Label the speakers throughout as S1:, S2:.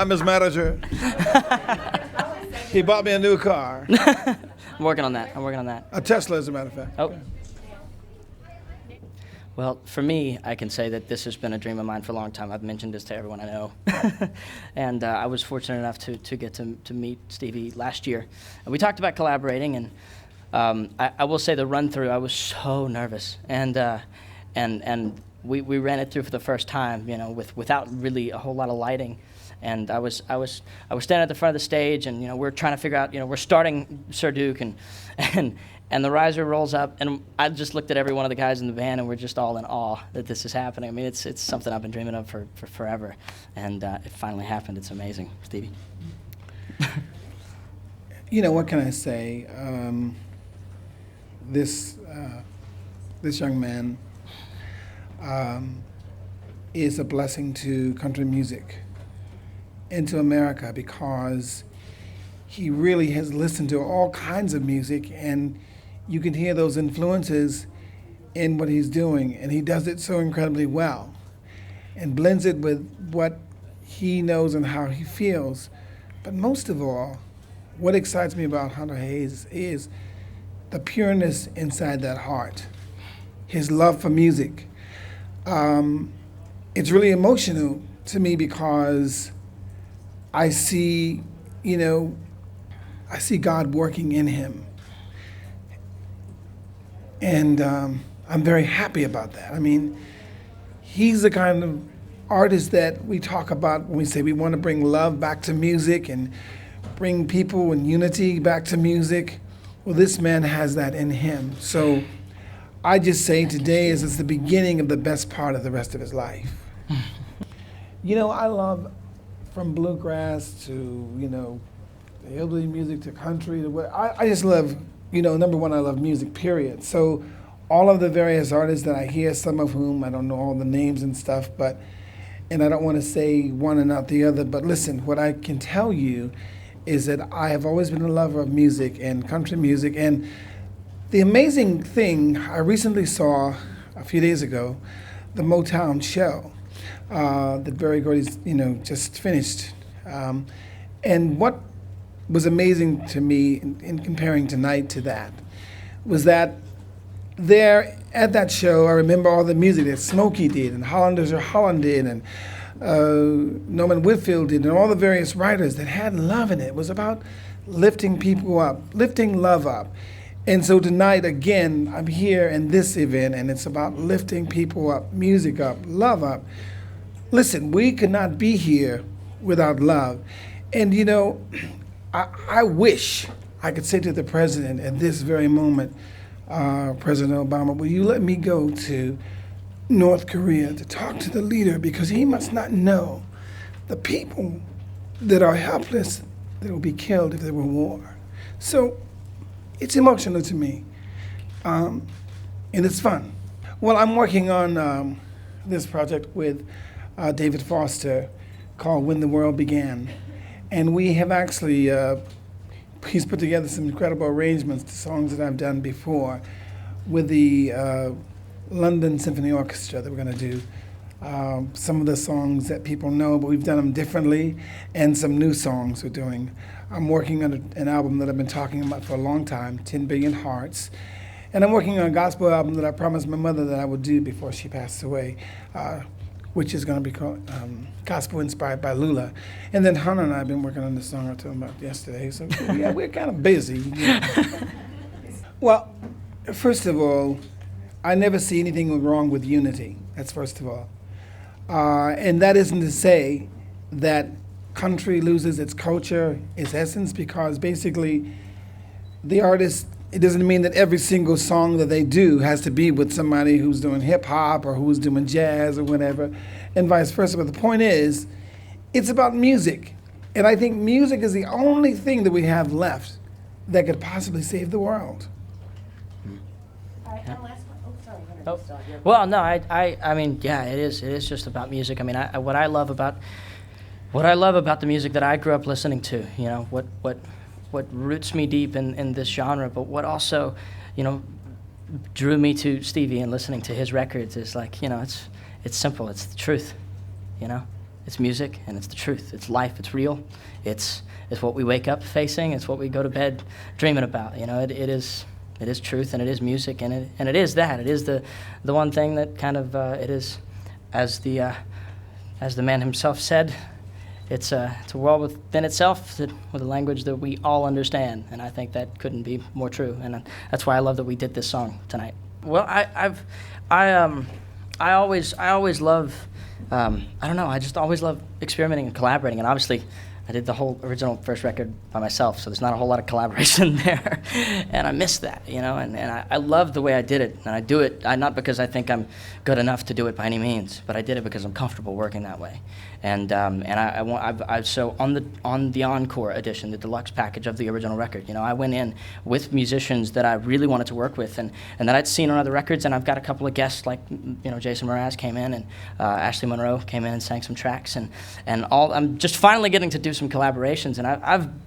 S1: I'm his manager. He bought me a new car.
S2: I'm working on that.
S1: A Tesla, as a matter of fact.
S2: Oh. Well, for me, I can say that this has been a dream of mine for a long time. I've mentioned this to everyone I know. And I was fortunate enough to get to meet Stevie last year. And we talked about collaborating, and I will say the run-through, I was so nervous. And we ran it through for the first time, without really a whole lot of lighting. And I was standing at the front of the stage, and we're trying to figure out, we're starting Sir Duke, and the riser rolls up, and I just looked at every one of the guys in the band, and we're just all in awe that this is happening. I mean, it's something I've been dreaming of for forever, and it finally happened. It's amazing, Stevie.
S1: What can I say? This young man is a blessing to country music and to America, because he really has listened to all kinds of music, and you can hear those influences in what he's doing, and he does it so incredibly well and blends it with what he knows and how he feels. But most of all, what excites me about Hunter Hayes is the pureness inside that heart, his love for music. It's really emotional to me, because I see God working in him. And I'm very happy about that. I mean, he's the kind of artist that we talk about when we say we want to bring love back to music and bring people and unity back to music. Well, this man has that in him. So I just say today is the beginning of the best part of the rest of his life. I love, from bluegrass to, hillbilly music to country to what, I just love, number one, I love music, period. So all of the various artists that I hear, some of whom I don't know all the names and stuff, and I don't want to say one and not the other, but listen, what I can tell you is that I have always been a lover of music and country music. And the amazing thing, I recently saw a few days ago, the Motown show that Barry Gordy's, just finished. And what was amazing to me in comparing tonight to that was that there at that show, I remember all the music that Smokey did, and Hollanders or Holland did, and Norman Whitfield did, and all the various writers that had love in it. It was about lifting people up, lifting love up. And so tonight, again, I'm here in this event, and it's about lifting people up, music up, love up. Listen, we could not be here without love. And I wish I could say to the president at this very moment, President Obama, will you let me go to North Korea to talk to the leader, because he must not know the people that are helpless, that will be killed if there were war. So it's emotional to me, and it's fun. Well, I'm working on this project with David Foster called When the World Began. And we have actually, he's put together some incredible arrangements to songs that I've done before with the London Symphony Orchestra that we're going to do. Some of the songs that people know, but we've done them differently, and some new songs we're doing. I'm working on an album that I've been talking about for a long time, 10 Billion Hearts. And I'm working on a gospel album that I promised my mother that I would do before she passed away, which is going to be called Gospel Inspired by Lula. And then Hunter and I have been working on the song I told about yesterday. So yeah, we're kind of busy. Well, first of all, I never see anything wrong with unity. That's first of all. And that isn't to say that country loses its culture, its essence, because basically the artist, it doesn't mean that every single song that they do has to be with somebody who's doing hip hop or who's doing jazz or whatever, and vice versa. But the point is, it's about music. And I think music is the only thing that we have left that could possibly save the world.
S3: All right, and last one. Oh, sorry.
S2: Oh. Well, no, I mean, yeah, it is just about music. I mean, what I love about the music that I grew up listening to, what roots me deep in this genre, but what also, drew me to Stevie and listening to his records is like, it's simple, it's the truth, It's music, and it's the truth. It's life. It's real. It's what we wake up facing. It's what we go to bed dreaming about. You know, it is truth, and it is music, and it is that. It is the one thing that kind of it is, as the man himself said, it's a world within itself with a language that we all understand, and I think that couldn't be more true, and that's why I love that we did this song tonight. Well, I always love. I don't know. I just always love experimenting and collaborating, and obviously, I did the whole original first record by myself, so there's not a whole lot of collaboration there, and I miss that, you know. And I love the way I did it, and I do it not because I think I'm good enough to do it by any means, but I did it because I'm comfortable working that way. And so on the encore edition, the deluxe package of the original record, you know, I went in with musicians that I really wanted to work with, and that I'd seen on other records, and I've got a couple of guests like, you know, Jason Mraz came in, and Ashley Monroe came in and sang some tracks, and I'm just finally getting to do some collaborations, and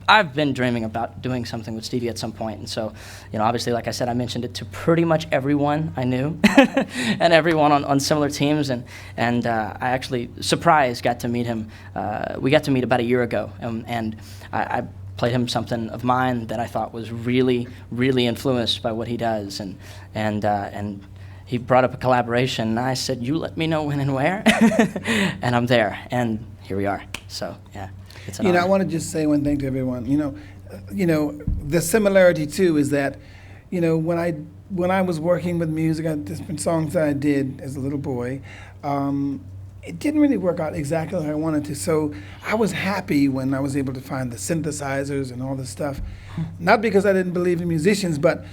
S2: I've been dreaming about doing something with Stevie at some point, and so, you know, obviously, like I said, I mentioned it to pretty much everyone I knew, and everyone on similar teams, and I actually got to meet him. We got to meet about a year ago, and I played him something of mine that I thought was really, really influenced by what he does, and he brought up a collaboration, and I said, "You let me know when and where," and I'm there, and here we are. So yeah, it's an honor.
S1: I want to just say one thing to everyone. You know, the similarity too is that, you know, when I was working with music on different songs that I did as a little boy, it didn't really work out exactly how I wanted to. So I was happy when I was able to find the synthesizers and all this stuff. Not because I didn't believe in musicians, but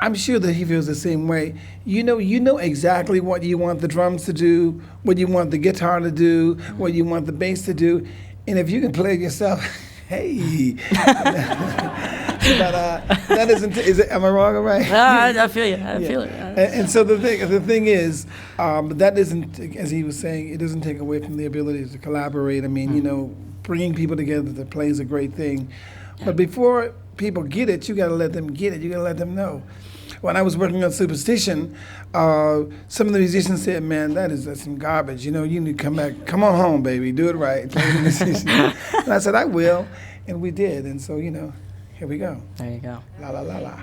S1: I'm sure that he feels the same way. You know exactly what you want the drums to do, what you want the guitar to do, what you want the bass to do. And if you can play it yourself, hey. But that isn't. Am I wrong or right?
S2: No, I feel you. I feel it.
S1: And so the thing is, that isn't, as he was saying, it doesn't take away from the ability to collaborate. I mean, you know, bringing people together to play is a great thing. Yeah. But before people get it, you got to let them get it. You got to let them know. When I was working on Superstition, some of the musicians said, "Man, that's some garbage. You know, you need to come back. Come on home, baby. Do it right." And I said, "I will," and we did. And so, you know. Here we go.
S2: There you go.
S1: La la la la.